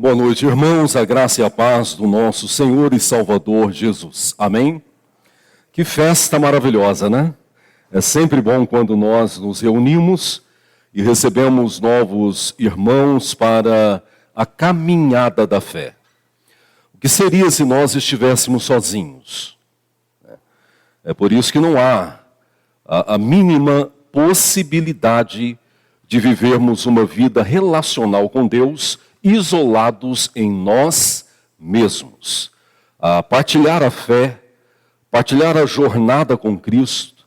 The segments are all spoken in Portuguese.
Boa noite, irmãos, a graça e a paz do nosso Senhor e Salvador Jesus. Amém? Que festa maravilhosa, né? É sempre bom quando nós nos reunimos e recebemos novos irmãos para a caminhada da fé. O que seria se nós estivéssemos sozinhos? É por isso que não há a mínima possibilidade de vivermos uma vida relacional com Deus isolados em nós mesmos. Partilhar a fé, partilhar a jornada com Cristo,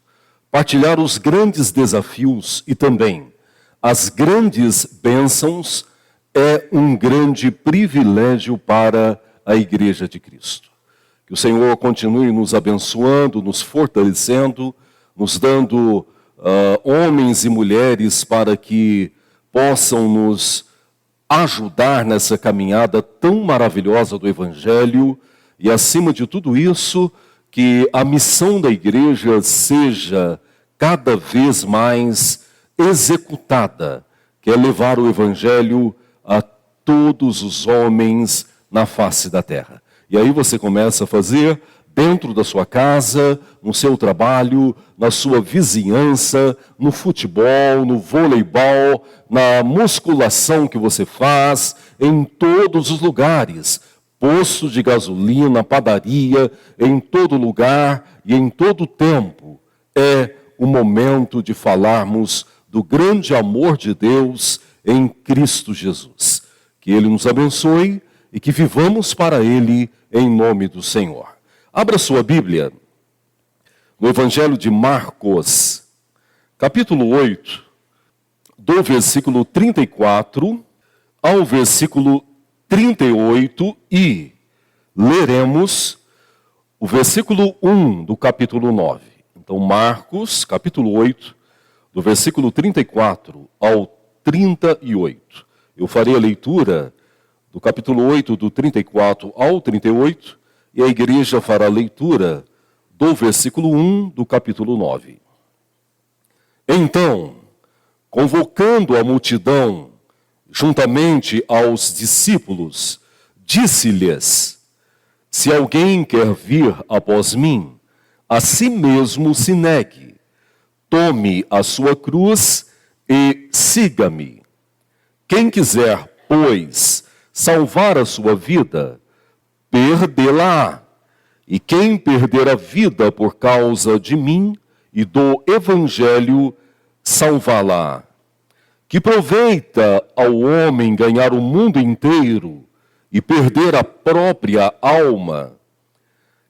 partilhar os grandes desafios e também as grandes bênçãos é um grande privilégio para a Igreja de Cristo. Que o Senhor continue nos abençoando, nos fortalecendo, nos dando homens e mulheres para que possam nos ajudar nessa caminhada tão maravilhosa do Evangelho e, acima de tudo isso, que a missão da igreja seja cada vez mais executada, que é levar o Evangelho a todos os homens na face da terra. E aí você começa a fazer dentro da sua casa, no seu trabalho, na sua vizinhança, no futebol, no voleibol, na musculação que você faz, em todos os lugares. Posto de gasolina, padaria, em todo lugar e em todo tempo. É o momento de falarmos do grande amor de Deus em Cristo Jesus. Que Ele nos abençoe e que vivamos para Ele em nome do Senhor. Abra sua Bíblia no Evangelho de Marcos, capítulo 8, do versículo 34 ao versículo 38 e leremos o versículo 1 do capítulo 9. Então, Marcos, capítulo 8, do versículo 34 ao 38. Eu farei a leitura do capítulo 8, do 34 ao 38, e a igreja fará a leitura do versículo 1 do capítulo 9. Então, convocando a multidão, juntamente aos discípulos, disse-lhes: se alguém quer vir após mim, a si mesmo se negue, tome a sua cruz e siga-me. Quem quiser, pois, salvar a sua vida, perdê-la. E quem perder a vida por causa de mim e do Evangelho, salvá-la. Que proveita ao homem ganhar o mundo inteiro e perder a própria alma?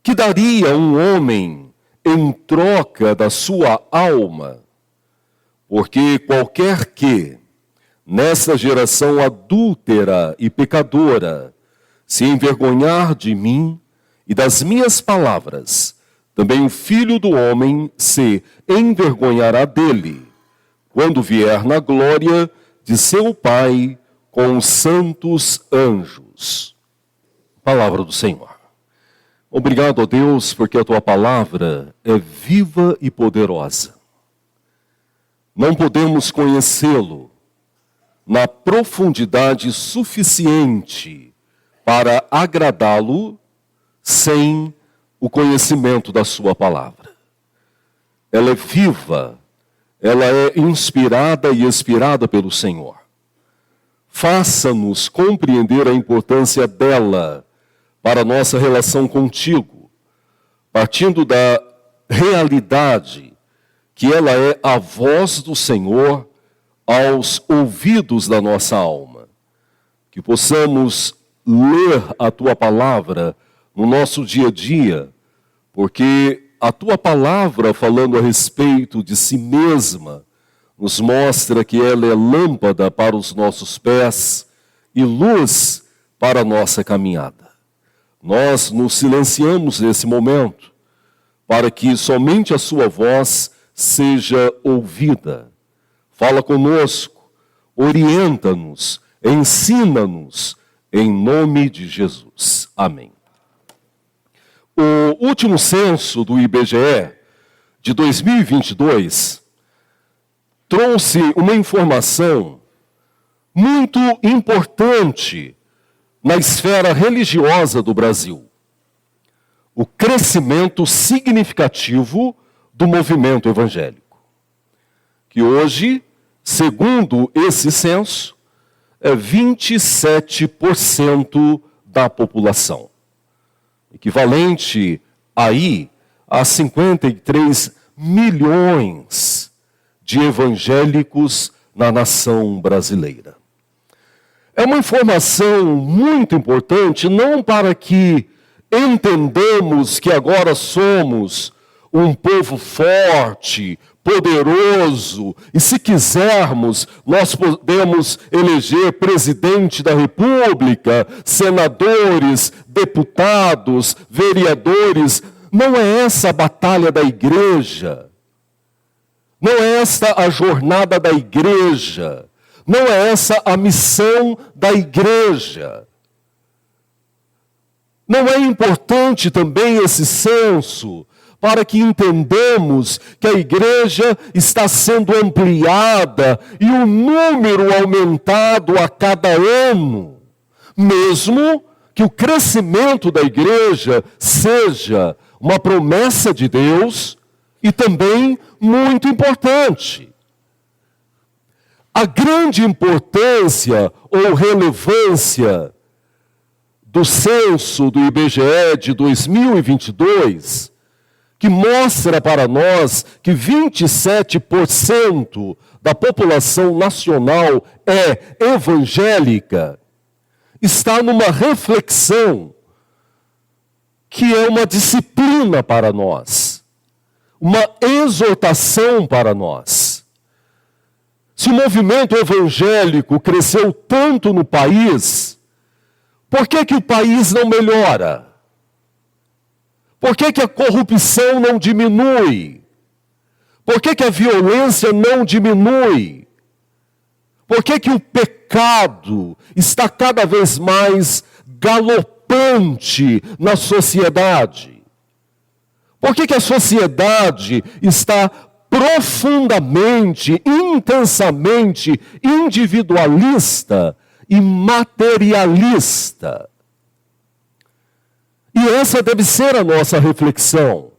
Que daria um homem em troca da sua alma? Porque qualquer que, nessa geração adúltera e pecadora, se envergonhar de mim e das minhas palavras, também o Filho do Homem se envergonhará dele, quando vier na glória de seu Pai com os santos anjos. Palavra do Senhor. Obrigado, ó Deus, porque a tua palavra é viva e poderosa. Não podemos conhecê-lo na profundidade suficiente para agradá-lo sem o conhecimento da sua palavra. Ela é viva, ela é inspirada e expirada pelo Senhor. Faça-nos compreender a importância dela para a nossa relação contigo, partindo da realidade que ela é a voz do Senhor aos ouvidos da nossa alma. Que possamos ler a tua palavra no nosso dia a dia, porque a tua palavra, falando a respeito de si mesma, nos mostra que ela é lâmpada para os nossos pés e luz para a nossa caminhada. Nós nos silenciamos nesse momento, para que somente a sua voz seja ouvida. Fala conosco, orienta-nos, ensina-nos, em nome de Jesus. Amém. O último censo do IBGE, de 2022, trouxe uma informação muito importante na esfera religiosa do Brasil, o crescimento significativo do movimento evangélico, que hoje, segundo esse censo, é 27% da população, equivalente aí a 53 milhões de evangélicos na nação brasileira. É uma informação muito importante, não para que entendamos que agora somos um povo forte, poderoso, e se quisermos, nós podemos eleger presidente da República, senadores, deputados, vereadores. Não é essa a batalha da igreja. Não é esta a jornada da igreja. Não é essa a missão da igreja. Não é importante também esse censo para que entendamos que a igreja está sendo ampliada e o número aumentado a cada ano, mesmo que o crescimento da igreja seja uma promessa de Deus e também muito importante. A grande importância ou relevância do censo do IBGE de 2022, que mostra para nós que 27% da população nacional é evangélica, está numa reflexão que é uma disciplina para nós, uma exortação para nós. Se o movimento evangélico cresceu tanto no país, por que o país não melhora? Por que a corrupção não diminui? Por que a violência não diminui? Por que o pecado está cada vez mais galopante na sociedade? Por que a sociedade está profundamente, intensamente individualista e materialista? E essa deve ser a nossa reflexão.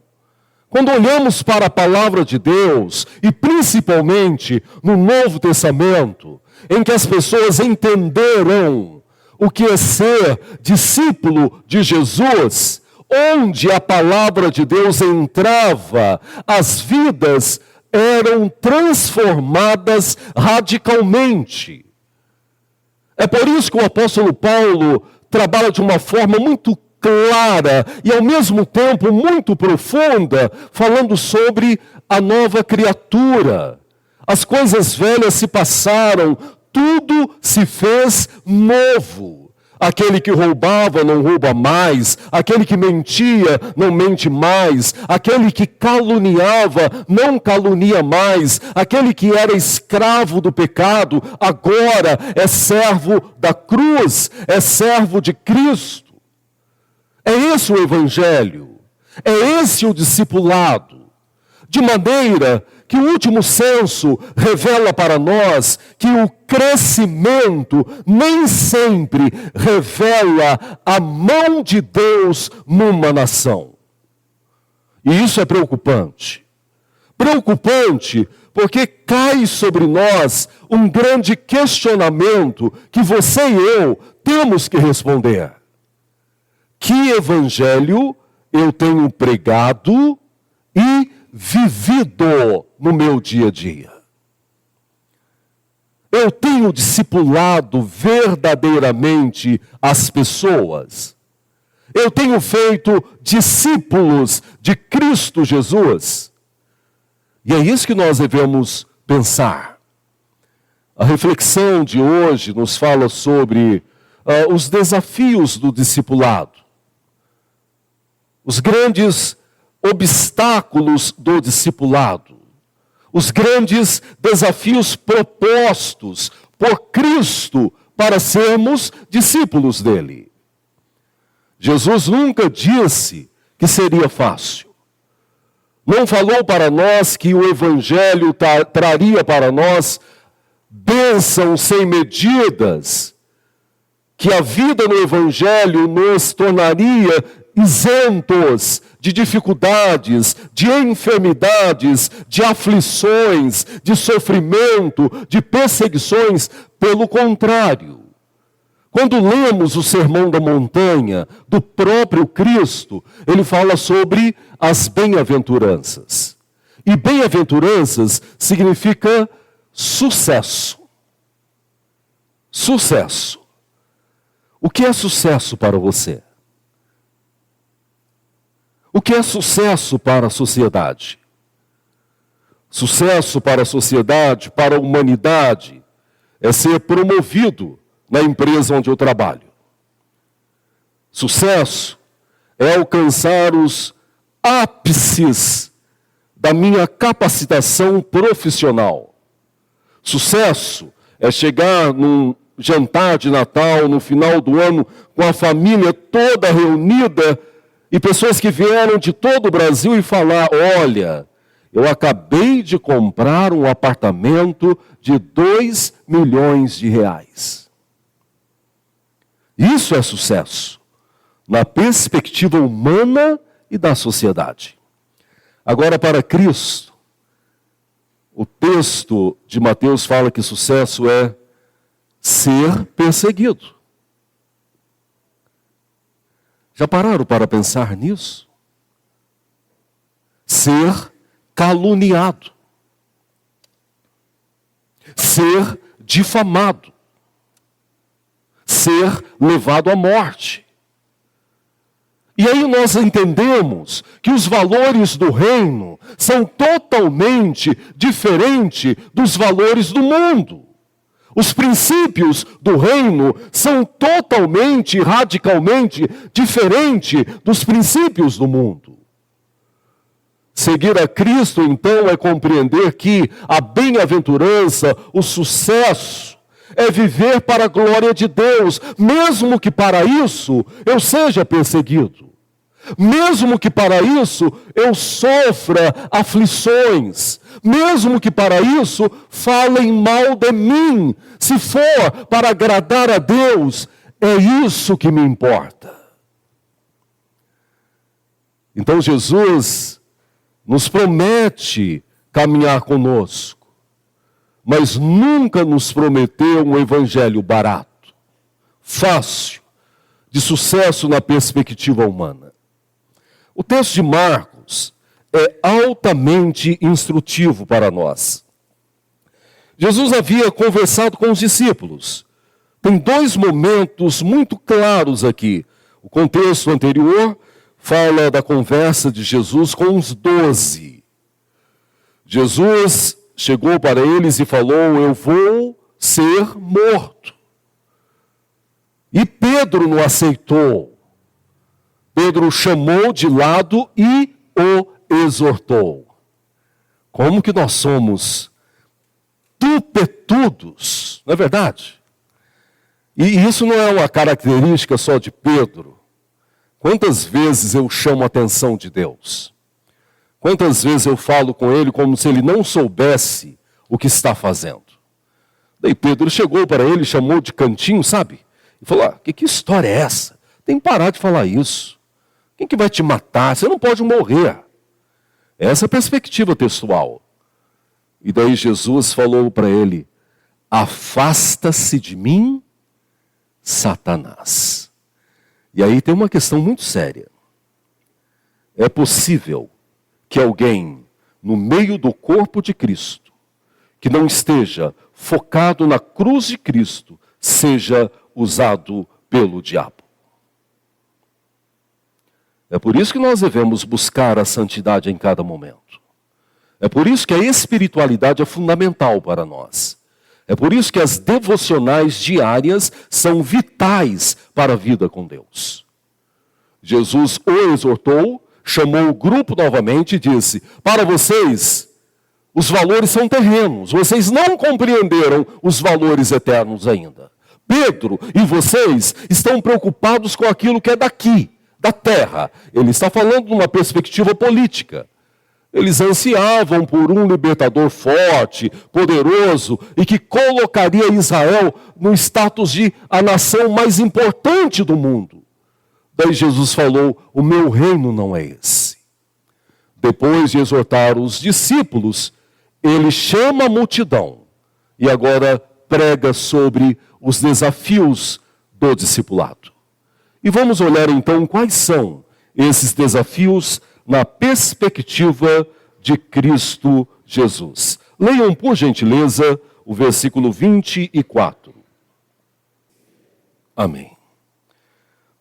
Quando olhamos para a palavra de Deus, e principalmente no Novo Testamento, em que as pessoas entenderam o que é ser discípulo de Jesus, onde a palavra de Deus entrava, as vidas eram transformadas radicalmente. É por isso que o apóstolo Paulo trabalha de uma forma muito clara e ao mesmo tempo muito profunda, falando sobre a nova criatura. As coisas velhas se passaram, tudo se fez novo. Aquele que roubava não rouba mais, aquele que mentia não mente mais, aquele que caluniava não calunia mais, aquele que era escravo do pecado agora é servo da cruz, é servo de Cristo. É esse o evangelho, é esse o discipulado, de maneira que o último censo revela para nós que o crescimento nem sempre revela a mão de Deus numa nação. E isso é preocupante. Preocupante porque cai sobre nós um grande questionamento que você e eu temos que responder. Que evangelho eu tenho pregado e vivido no meu dia a dia? Eu tenho discipulado verdadeiramente as pessoas? Eu tenho feito discípulos de Cristo Jesus? E é isso que nós devemos pensar. A reflexão de hoje nos fala sobre os desafios do discipulado. Os grandes obstáculos do discipulado, os grandes desafios propostos por Cristo para sermos discípulos dele. Jesus nunca disse que seria fácil. Não falou para nós que o evangelho traria para nós bênçãos sem medidas, que a vida no Evangelho nos tornaria isentos de dificuldades, de enfermidades, de aflições, de sofrimento, de perseguições. Pelo contrário, quando lemos o Sermão da Montanha do próprio Cristo, ele fala sobre as bem-aventuranças. E bem-aventuranças significa sucesso. Sucesso. O que é sucesso para você? O que é sucesso para a sociedade? Sucesso para a sociedade, para a humanidade, é ser promovido na empresa onde eu trabalho. Sucesso é alcançar os ápices da minha capacitação profissional. Sucesso é chegar num jantar de Natal, no final do ano, com a família toda reunida, e pessoas que vieram de todo o Brasil e falar: olha, eu acabei de comprar um apartamento de 2 milhões de reais. Isso é sucesso, na perspectiva humana e da sociedade. Agora, para Cristo, o texto de Mateus fala que sucesso é ser perseguido. Já pararam para pensar nisso? Ser caluniado. Ser difamado. Ser levado à morte. E aí nós entendemos que os valores do reino são totalmente diferentes dos valores do mundo. Os princípios do reino são totalmente, radicalmente diferentes dos princípios do mundo. Seguir a Cristo, então, é compreender que a bem-aventurança, o sucesso, é viver para a glória de Deus, mesmo que para isso eu seja perseguido. Mesmo que para isso eu sofra aflições, mesmo que para isso falem mal de mim, se for para agradar a Deus, é isso que me importa. Então Jesus nos promete caminhar conosco, mas nunca nos prometeu um evangelho barato, fácil, de sucesso na perspectiva humana. O texto de Marcos é altamente instrutivo para nós. Jesus havia conversado com os discípulos. Tem 2 momentos muito claros aqui. O contexto anterior fala da conversa de Jesus com os 12. Jesus chegou para eles e falou: eu vou ser morto. E Pedro não aceitou. Pedro o chamou de lado e o exortou. Como que nós somos tupetudos, não é verdade? E isso não é uma característica só de Pedro. Quantas vezes eu chamo a atenção de Deus? Quantas vezes eu falo com ele como se ele não soubesse o que está fazendo? Daí Pedro chegou para ele, chamou de cantinho, sabe? E falou: que história é essa? Tem que parar de falar isso. Quem que vai te matar? Você não pode morrer. Essa é a perspectiva textual. E daí Jesus falou para ele: afasta-se de mim, Satanás. E aí tem uma questão muito séria. É possível que alguém, no meio do corpo de Cristo, que não esteja focado na cruz de Cristo, seja usado pelo diabo? É por isso que nós devemos buscar a santidade em cada momento. É por isso que a espiritualidade é fundamental para nós. É por isso que as devocionais diárias são vitais para a vida com Deus. Jesus o exortou, chamou o grupo novamente e disse: para vocês, os valores são terrenos. Vocês não compreenderam os valores eternos ainda. Pedro e vocês estão preocupados com aquilo que é daqui, da terra. Ele está falando de uma perspectiva política. Eles ansiavam por um libertador forte, poderoso e que colocaria Israel no status de a nação mais importante do mundo. Daí Jesus falou: o meu reino não é esse. Depois de exortar os discípulos, ele chama a multidão e agora prega sobre os desafios do discipulado. E vamos olhar então quais são esses desafios na perspectiva de Cristo Jesus. Leiam, por gentileza, o versículo 24. Amém.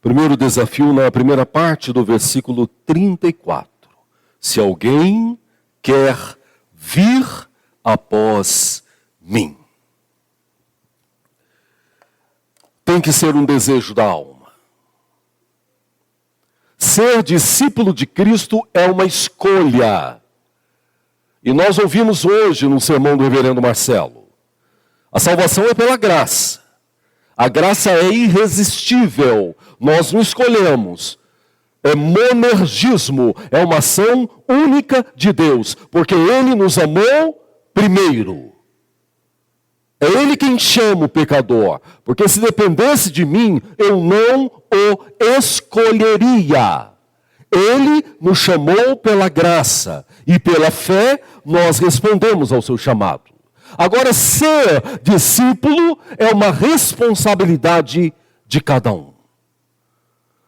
Primeiro desafio na primeira parte do versículo 34. Se alguém quer vir após mim. Tem que ser um desejo da alma. Ser discípulo de Cristo é uma escolha. E nós ouvimos hoje no sermão do reverendo Marcelo. A salvação é pela graça. A graça é irresistível. Nós não escolhemos. É monergismo. É uma ação única de Deus. Porque Ele nos amou primeiro. É Ele quem chama o pecador. Porque se dependesse de mim, eu não o escolheria. Ele nos chamou pela graça. E pela fé, nós respondemos ao seu chamado. Agora, ser discípulo é uma responsabilidade de cada um.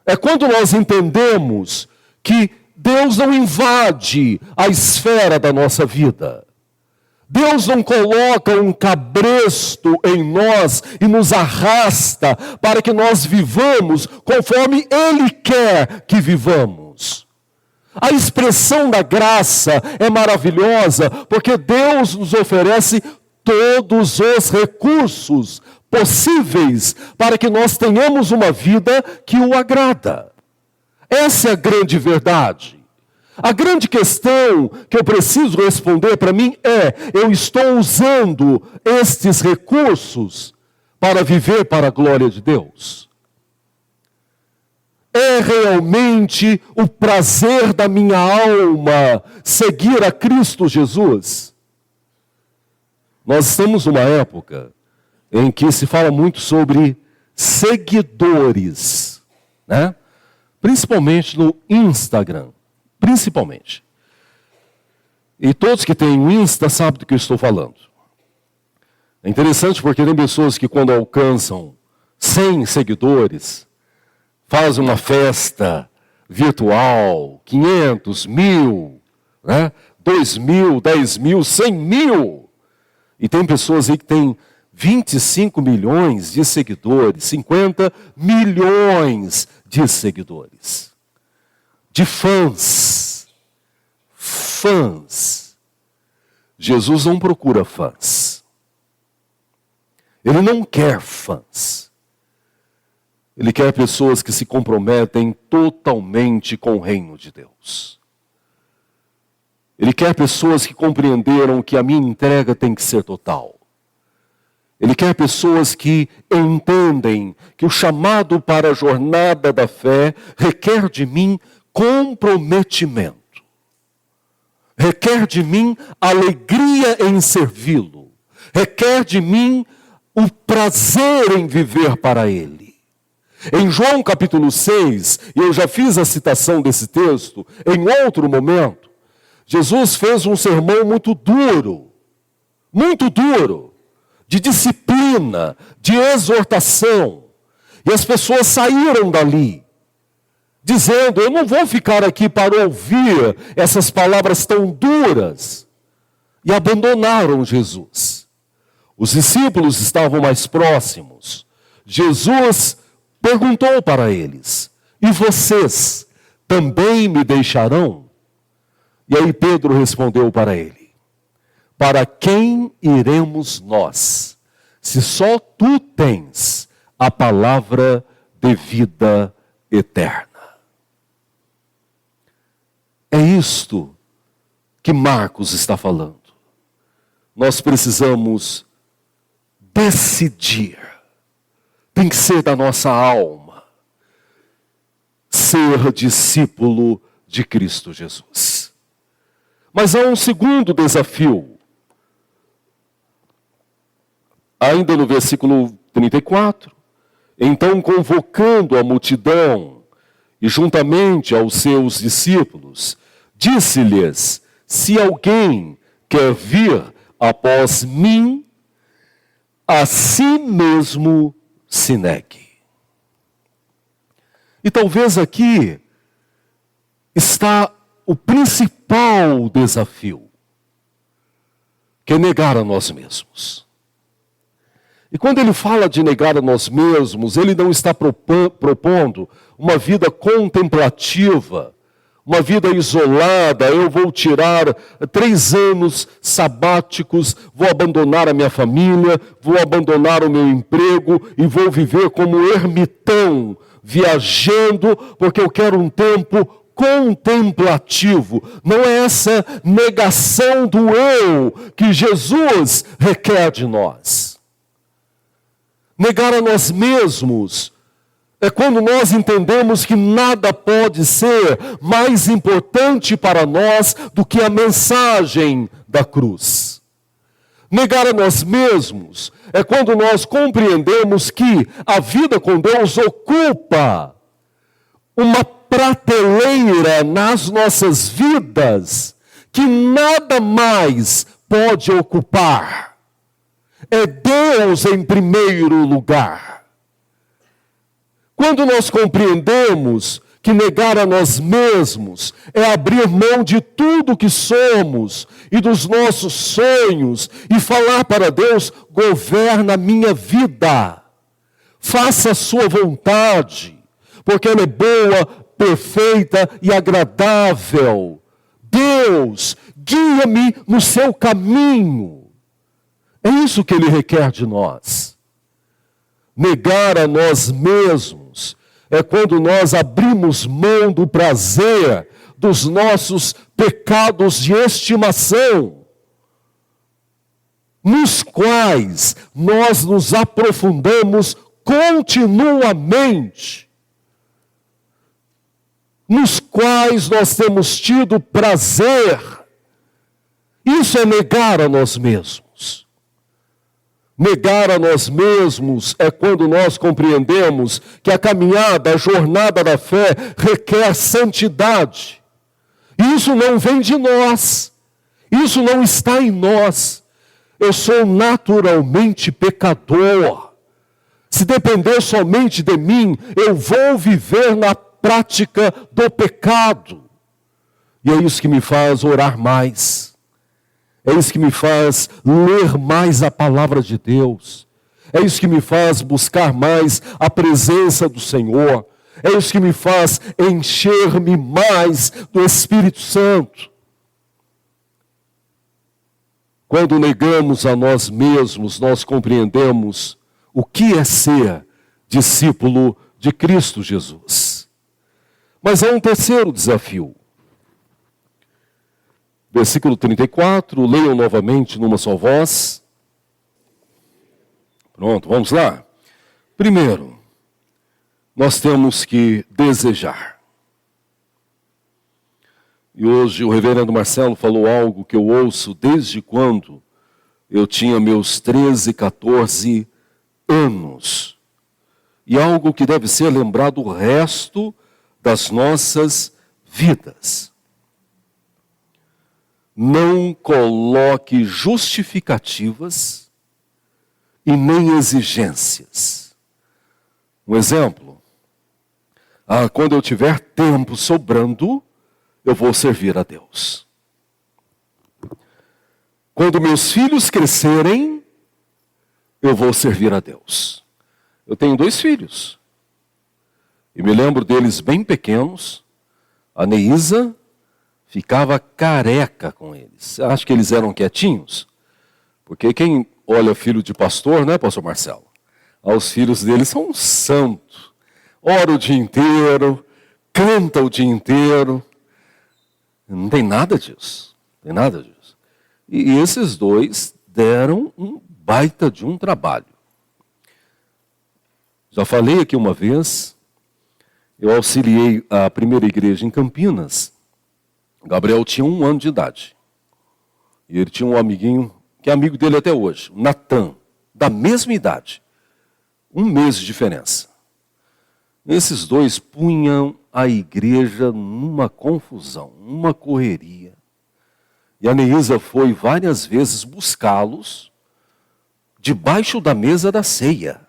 É quando nós entendemos que Deus não invade a esfera da nossa vida. Deus não coloca um cabresto em nós e nos arrasta para que nós vivamos conforme Ele quer que vivamos. A expressão da graça é maravilhosa porque Deus nos oferece todos os recursos possíveis para que nós tenhamos uma vida que o agrada. Essa é a grande verdade. A grande questão que eu preciso responder para mim é: eu estou usando estes recursos para viver para a glória de Deus? É realmente o prazer da minha alma seguir a Cristo Jesus? Nós estamos numa época em que se fala muito sobre seguidores, né? Principalmente no Instagram. Principalmente. E todos que têm o Insta sabem do que eu estou falando. É interessante porque tem pessoas que quando alcançam 100 seguidores, fazem uma festa virtual, 500, 1.000, né? 2.000, 10.000, 100.000. E tem pessoas aí que têm 25 milhões de seguidores, 50 milhões de seguidores. De fãs. Fãs. Jesus não procura fãs. Ele não quer fãs. Ele quer pessoas que se comprometem totalmente com o reino de Deus. Ele quer pessoas que compreenderam que a minha entrega tem que ser total. Ele quer pessoas que entendem que o chamado para a jornada da fé requer de mim comprometimento. Requer de mim alegria em servi-lo. Requer de mim o prazer em viver para Ele. Em João capítulo 6, e eu já fiz a citação desse texto em outro momento, Jesus fez um sermão muito duro, de disciplina, de exortação. E as pessoas saíram dali, dizendo: eu não vou ficar aqui para ouvir essas palavras tão duras. E abandonaram Jesus. Os discípulos estavam mais próximos. Jesus perguntou para eles: e vocês também me deixarão? E aí Pedro respondeu para ele: para quem iremos nós, se só tu tens a palavra de vida eterna? É isto que Marcos está falando. Nós precisamos decidir. Tem que ser da nossa alma. Ser discípulo de Cristo Jesus. Mas há um segundo desafio. Ainda no versículo 34. Então, convocando a multidão e juntamente aos seus discípulos, disse-lhes: se alguém quer vir após mim, a si mesmo se negue. E talvez aqui está o principal desafio, que é negar a nós mesmos. E quando ele fala de negar a nós mesmos, ele não está propondo uma vida contemplativa, uma vida isolada. Eu vou tirar 3 anos sabáticos, vou abandonar a minha família, vou abandonar o meu emprego e vou viver como ermitão, viajando, porque eu quero um tempo contemplativo. Não é essa negação do eu que Jesus requer de nós. Negar a nós mesmos é quando nós entendemos que nada pode ser mais importante para nós do que a mensagem da cruz. Negar a nós mesmos é quando nós compreendemos que a vida com Deus ocupa uma prateleira nas nossas vidas que nada mais pode ocupar. É Deus em primeiro lugar. Quando nós compreendemos que negar a nós mesmos é abrir mão de tudo que somos e dos nossos sonhos e falar para Deus: governa a minha vida, faça a sua vontade, porque ela é boa, perfeita e agradável. Deus, guia-me no seu caminho. É isso que ele requer de nós. Negar a nós mesmos é quando nós abrimos mão do prazer dos nossos pecados de estimação, nos quais nós nos aprofundamos continuamente, nos quais nós temos tido prazer. Isso é negar a nós mesmos. Negar a nós mesmos é quando nós compreendemos que a caminhada, a jornada da fé requer santidade. E isso não vem de nós. Isso não está em nós. Eu sou naturalmente pecador. Se depender somente de mim, eu vou viver na prática do pecado. E é isso que me faz orar mais. É isso que me faz ler mais a palavra de Deus. É isso que me faz buscar mais a presença do Senhor. É isso que me faz encher-me mais do Espírito Santo. Quando negamos a nós mesmos, nós compreendemos o que é ser discípulo de Cristo Jesus. Mas há um terceiro desafio. Versículo 34, leiam novamente numa só voz. Pronto, vamos lá. Primeiro, nós temos que desejar. E hoje o reverendo Marcelo falou algo que eu ouço desde quando eu tinha meus 13, 14 anos. E algo que deve ser lembrado o resto das nossas vidas. Não coloque justificativas e nem exigências. Um exemplo. Quando eu tiver tempo sobrando, eu vou servir a Deus. Quando meus filhos crescerem, eu vou servir a Deus. Eu tenho 2 filhos. E me lembro deles bem pequenos. A Neísa ficava careca com eles. Acho que eles eram quietinhos. Porque quem olha filho de pastor, né, pastor Marcelo? Os filhos deles são um santo. Ora o dia inteiro, canta o dia inteiro. Não tem nada disso. Não tem nada disso. E esses 2 deram um baita de um trabalho. Já falei aqui uma vez, eu auxiliei a primeira igreja em Campinas. Gabriel tinha 1 ano de idade. E ele tinha um amiguinho, que é amigo dele até hoje, o Natan, da mesma idade. 1 mês de diferença. Esses dois punham a igreja numa confusão, numa correria. E a Neísa foi várias vezes buscá-los debaixo da mesa da ceia.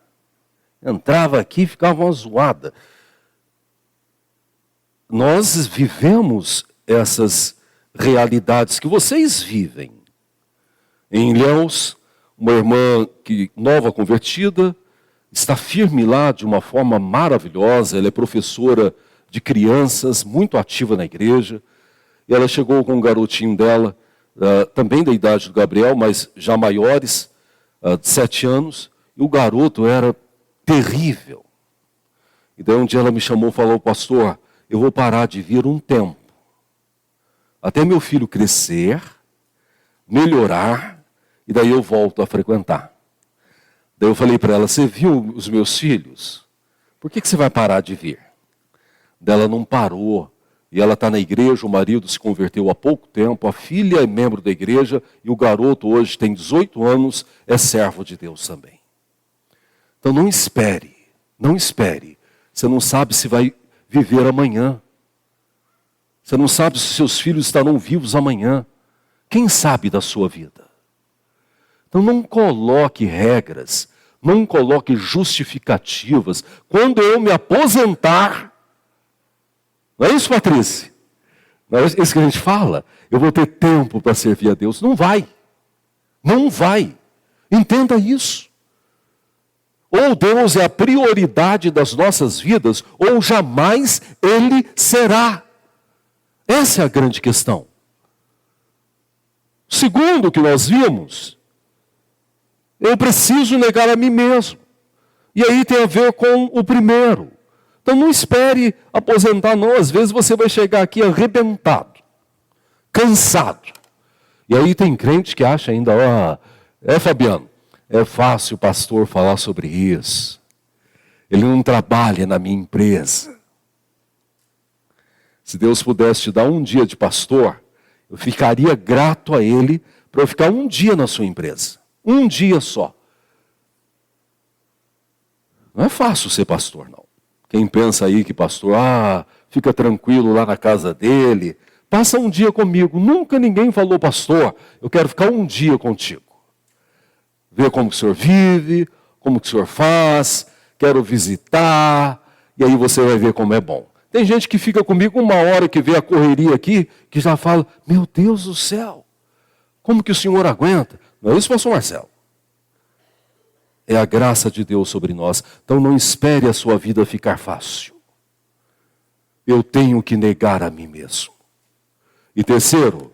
Entrava aqui e ficava uma zoada. Nós vivemos essas realidades que vocês vivem. Em Ilhéus, uma irmã nova convertida, está firme lá de uma forma maravilhosa. Ela é professora de crianças, muito ativa na igreja. E ela chegou com um garotinho dela, também da idade do Gabriel, mas já maiores, de 7 anos. E o garoto era terrível. E daí um dia ela me chamou e falou: pastor, eu vou parar de vir um tempo, até meu filho crescer, melhorar, e daí eu volto a frequentar. Daí eu falei para ela: você viu os meus filhos? Por que você vai parar de vir? Daí ela não parou. E ela está na igreja, o marido se converteu há pouco tempo, a filha é membro da igreja, e o garoto hoje tem 18 anos, é servo de Deus também. Então não espere, não espere. Você não sabe se vai viver amanhã. Você não sabe se seus filhos estarão vivos amanhã. Quem sabe da sua vida? Então não coloque regras, não coloque justificativas. Quando eu me aposentar, não é isso, Patrícia? Não é isso que a gente fala? Eu vou ter tempo para servir a Deus. Não vai. Não vai. Entenda isso. Ou Deus é a prioridade das nossas vidas, ou jamais Ele será. Essa é a grande questão. Segundo que nós vimos, eu preciso negar a mim mesmo. E aí tem a ver com o primeiro. Então não espere aposentar, não. Às vezes você vai chegar aqui arrebentado, cansado. E aí tem crente que acha ainda, Fabiano, é fácil o pastor falar sobre isso. Ele não trabalha na minha empresa. Se Deus pudesse te dar um dia de pastor, eu ficaria grato a Ele para eu ficar um dia na sua empresa. Um dia só. Não é fácil ser pastor, não. Quem pensa aí que pastor, fica tranquilo lá na casa dele, passa um dia comigo. Nunca ninguém falou: pastor, eu quero ficar um dia contigo. Ver como que o senhor vive, como que o senhor faz, quero visitar, e aí você vai ver como é bom. Tem gente que fica comigo 1 hora que vê a correria aqui, que já fala: meu Deus do céu, como que o senhor aguenta? Não é isso, pastor Marcelo? É a graça de Deus sobre nós. Então não espere a sua vida ficar fácil. Eu tenho que negar a mim mesmo. E terceiro,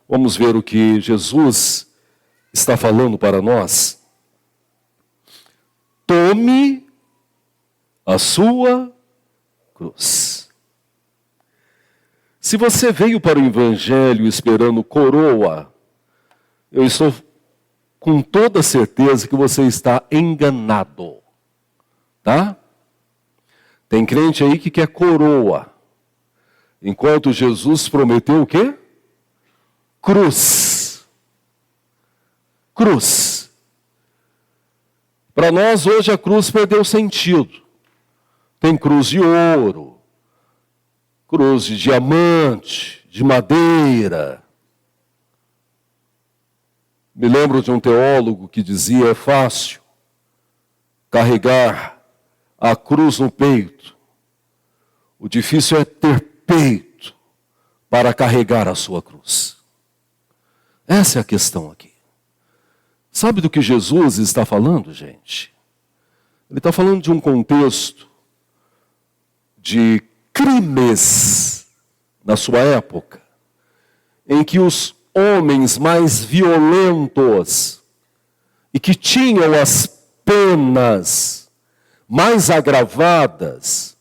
vamos ver o que Jesus está falando para nós. Tome a sua cruz. Se você veio para o Evangelho esperando coroa, eu estou com toda certeza que você está enganado. Tá? Tem crente aí que quer coroa. Enquanto Jesus prometeu o quê? Cruz. Cruz. Para nós hoje a cruz perdeu sentido. Tem cruz de ouro, cruz de diamante, de madeira. Me lembro de um teólogo que dizia: é fácil carregar a cruz no peito. O difícil é ter peito para carregar a sua cruz. Essa é a questão aqui. Sabe do que Jesus está falando, gente? Ele está falando de um contexto de crimes na sua época, em que os homens mais violentos e que tinham as penas mais agravadas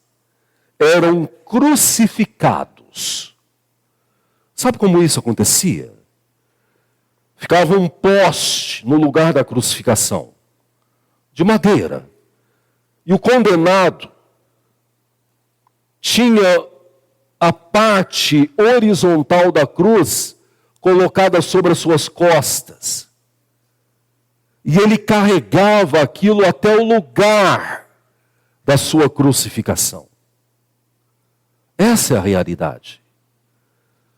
eram crucificados. Sabe como isso acontecia? Ficava um poste no lugar da crucificação, de madeira, e o condenado tinha a parte horizontal da cruz colocada sobre as suas costas. E ele carregava aquilo até o lugar da sua crucificação. Essa é a realidade.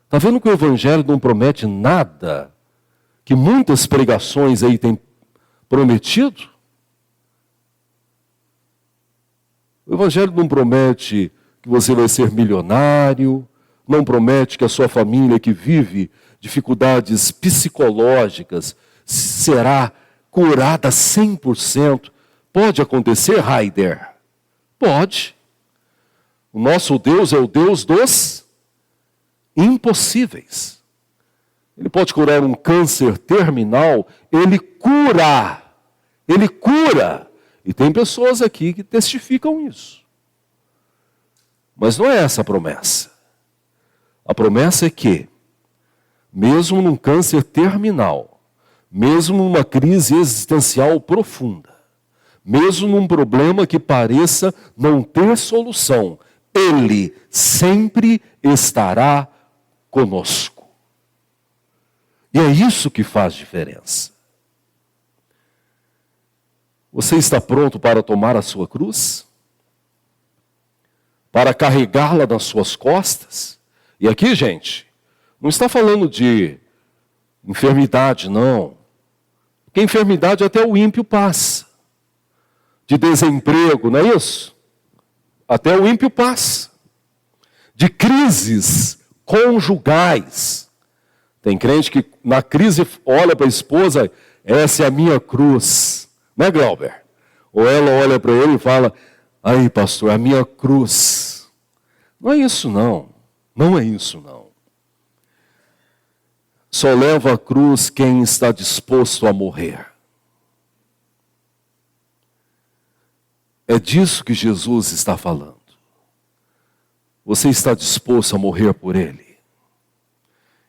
Está vendo que o Evangelho não promete nada que muitas pregações aí têm prometido? O Evangelho não promete que você vai ser milionário, não promete que a sua família que vive dificuldades psicológicas será curada 100%. Pode acontecer, Heider? Pode. O nosso Deus é o Deus dos impossíveis. Ele pode curar um câncer terminal, ele cura. Ele cura. E tem pessoas aqui que testificam isso. Mas não é essa a promessa. A promessa é que, mesmo num câncer terminal, mesmo numa crise existencial profunda, mesmo num problema que pareça não ter solução, Ele sempre estará conosco. E é isso que faz diferença. Você está pronto para tomar a sua cruz? Para carregá-la nas suas costas? E aqui, gente, não está falando de enfermidade, não. Porque enfermidade até o ímpio passa. De desemprego, não é isso? Até o ímpio passa. De crises conjugais. Tem crente que na crise olha para a esposa, essa é a minha cruz. Não é, Glauber? Ou ela olha para ele e fala, aí pastor, a minha cruz. Não é isso não. Não é isso não. Só leva a cruz quem está disposto a morrer. É disso que Jesus está falando. Você está disposto a morrer por Ele?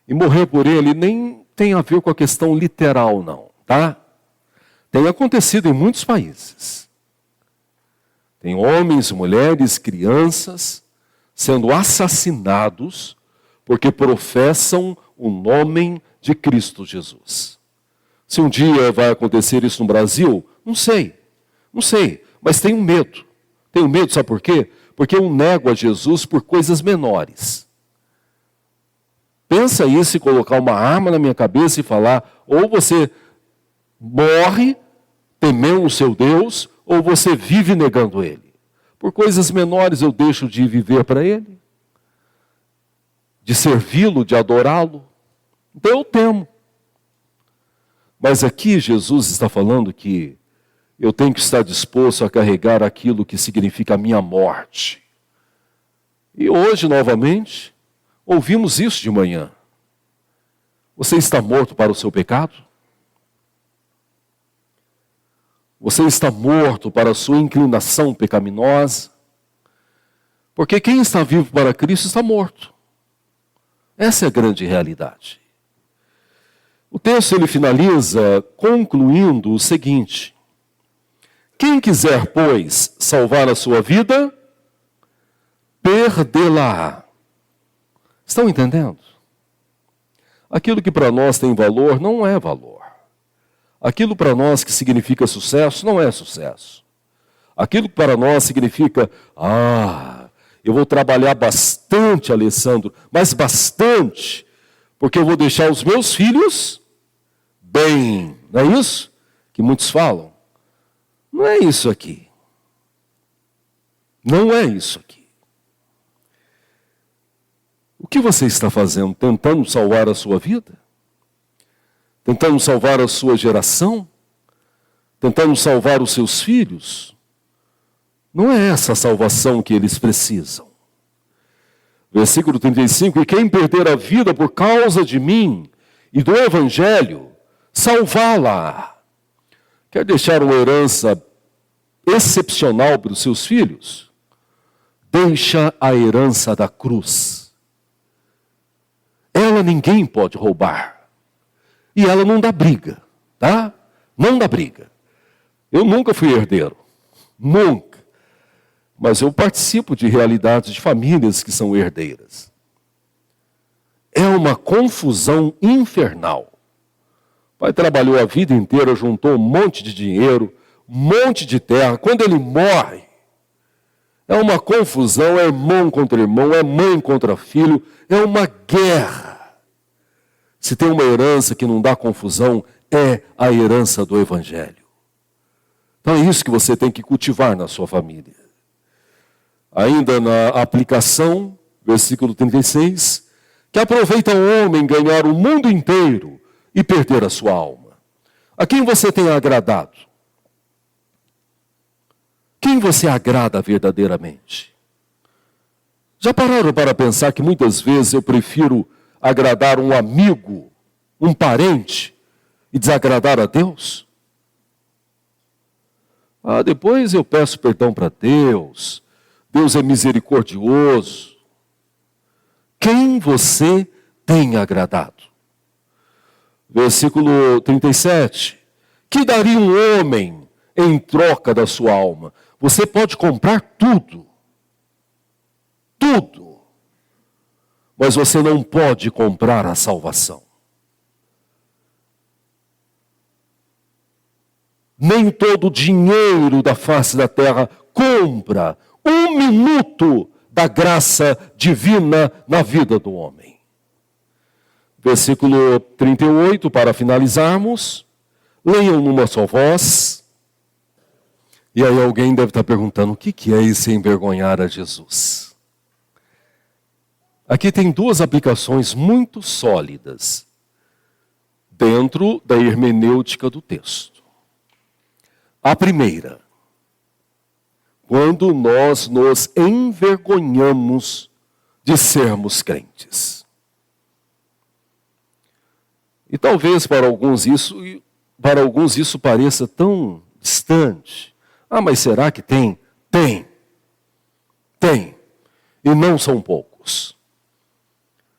E morrer por Ele nem tem a ver com a questão literal não, tá? Tem acontecido em muitos países. Tem homens, mulheres, crianças sendo assassinados porque professam o nome de Cristo Jesus. Se um dia vai acontecer isso no Brasil, não sei, mas tenho medo. Tenho medo, sabe por quê? Porque eu nego a Jesus por coisas menores. Pensa isso e colocar uma arma na minha cabeça e falar, ou você morre temendo o seu Deus, ou você vive negando Ele. Por coisas menores eu deixo de viver para Ele, de servi-lo, de adorá-lo. Então eu temo. Mas aqui Jesus está falando que eu tenho que estar disposto a carregar aquilo que significa a minha morte. E hoje, novamente, ouvimos isso de manhã. Você está morto para o seu pecado? Você está morto para a sua inclinação pecaminosa? Porque quem está vivo para Cristo está morto. Essa é a grande realidade. O texto ele finaliza concluindo o seguinte: quem quiser, pois, salvar a sua vida, perdê-la. Estão entendendo? Aquilo que para nós tem valor não é valor. Aquilo para nós que significa sucesso não é sucesso. Aquilo que para nós significa, eu vou trabalhar bastante, Alessandro, mas bastante, porque eu vou deixar os meus filhos bem. Não é isso que muitos falam? Não é isso aqui. Não é isso aqui. O que você está fazendo? Tentando salvar a sua vida? Tentando salvar a sua geração? Tentando salvar os seus filhos? Não é essa a salvação que eles precisam. Versículo 35, e quem perder a vida por causa de mim e do Evangelho, salvá-la. Quer deixar uma herança excepcional para os seus filhos? Deixa a herança da cruz. Ela ninguém pode roubar. E ela não dá briga, tá? Não dá briga. Eu nunca fui herdeiro. Nunca. Mas eu participo de realidades de famílias que são herdeiras. é uma confusão infernal. O pai trabalhou a vida inteira, juntou um monte de dinheiro, um monte de terra. Quando ele morre, é uma confusão, é irmão contra irmão, é mãe contra filho, é uma guerra. Se tem uma herança que não dá confusão, é a herança do Evangelho. Então é isso que você tem que cultivar na sua família. Ainda na aplicação, versículo 36, que aproveita o homem ganhar o mundo inteiro e perder a sua alma. A quem você tem agradado? Quem você agrada verdadeiramente? Já pararam para pensar que muitas vezes eu prefiro agradar um amigo, um parente, e desagradar a Deus? Depois eu peço perdão para Deus. Deus é misericordioso. Quem você tem agradado? Versículo 37. Que daria um homem em troca da sua alma? Você pode comprar tudo. Tudo. Mas você não pode comprar a salvação. Nem todo o dinheiro da face da terra compra um minuto da graça divina na vida do homem. Versículo 38, para finalizarmos. Leiam numa só voz. E aí alguém deve estar perguntando, o que é esse envergonhar a Jesus? Aqui tem duas aplicações muito sólidas dentro da hermenêutica do texto. A primeira, quando nós nos envergonhamos de sermos crentes. E talvez para alguns isso pareça tão distante. Mas será que tem? Tem. E não são poucos.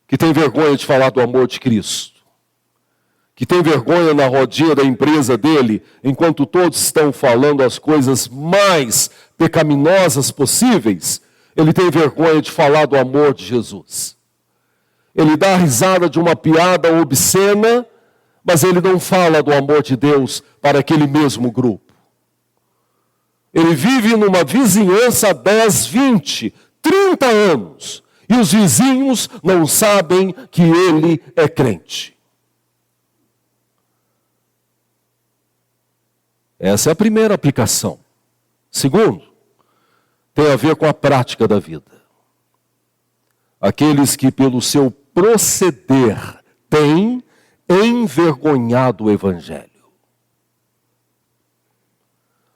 Que tem vergonha de falar do amor de Cristo. Que tem vergonha na rodinha da empresa dele, enquanto todos estão falando as coisas mais pecaminosas possíveis, ele tem vergonha de falar do amor de Jesus. Ele dá a risada de uma piada obscena, mas ele não fala do amor de Deus para aquele mesmo grupo. Ele vive numa vizinhança há 10, 20, 30 anos, e os vizinhos não sabem que ele é crente. Essa é a primeira aplicação. Segundo, tem a ver com a prática da vida. Aqueles que pelo seu proceder têm envergonhado o Evangelho.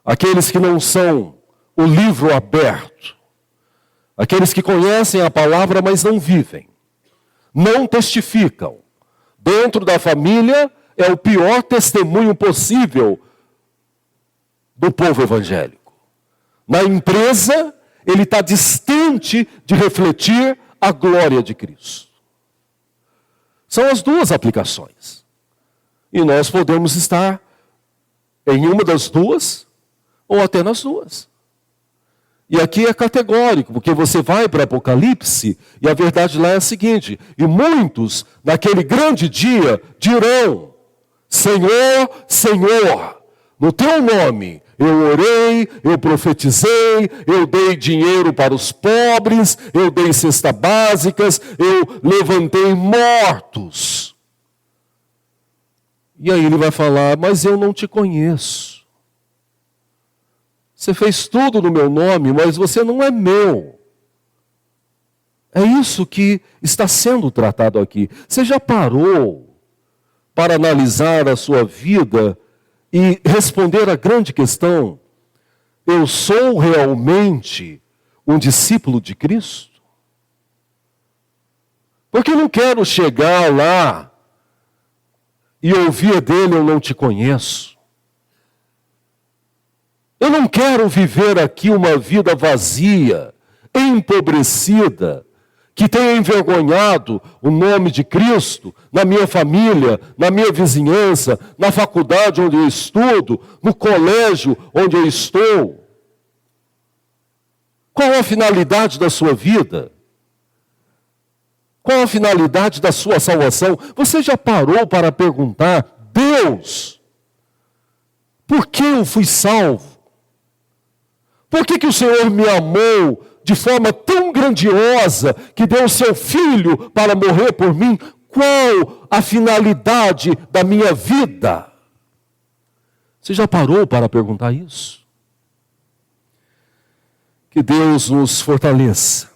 Aqueles que não são o livro aberto. Aqueles que conhecem a palavra, mas não vivem. Não testificam. Dentro da família é o pior testemunho possível do povo evangélico. Na empresa, ele está distante de refletir a glória de Cristo. São as duas aplicações. E nós podemos estar em uma das duas, ou até nas duas. E aqui é categórico, porque você vai para Apocalipse, e a verdade lá é a seguinte, e muitos, naquele grande dia, dirão, Senhor, Senhor, no teu nome, eu orei, eu profetizei, eu dei dinheiro para os pobres, eu dei cestas básicas, eu levantei mortos. E aí ele vai falar, mas eu não te conheço. Você fez tudo no meu nome, mas você não é meu. É isso que está sendo tratado aqui. Você já parou para analisar a sua vida e responder a grande questão, eu sou realmente um discípulo de Cristo? Porque eu não quero chegar lá e ouvir dele, eu não te conheço. Eu não quero viver aqui uma vida vazia, empobrecida, que tenha envergonhado o nome de Cristo na minha família, na minha vizinhança, na faculdade onde eu estudo, no colégio onde eu estou. Qual é a finalidade da sua vida? Qual a finalidade da sua salvação? Você já parou para perguntar, Deus, por que eu fui salvo? Por que o Senhor me amou de forma tão grandiosa que deu o seu Filho para morrer por mim? Qual a finalidade da minha vida? Você já parou para perguntar isso? Que Deus nos fortaleça.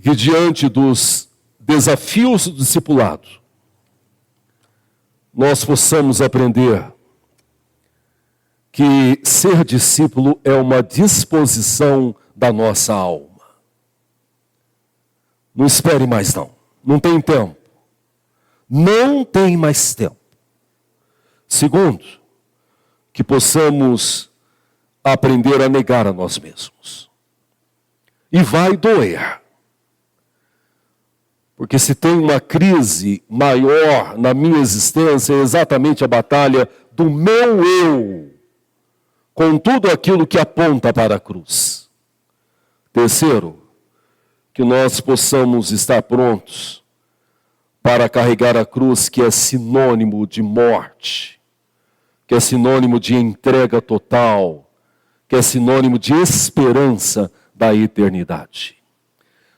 Que diante dos desafios do discipulado, nós possamos aprender que ser discípulo é uma disposição da nossa alma. Não espere mais não. Não tem tempo. Não tem mais tempo. Segundo, que possamos aprender a negar a nós mesmos. E vai doer. Porque se tem uma crise maior na minha existência, é exatamente a batalha do meu eu, com tudo aquilo que aponta para a cruz. Terceiro, que nós possamos estar prontos para carregar a cruz, que é sinônimo de morte, que é sinônimo de entrega total, que é sinônimo de esperança da eternidade.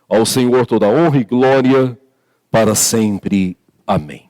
Ao Senhor toda honra e glória para sempre. Amém.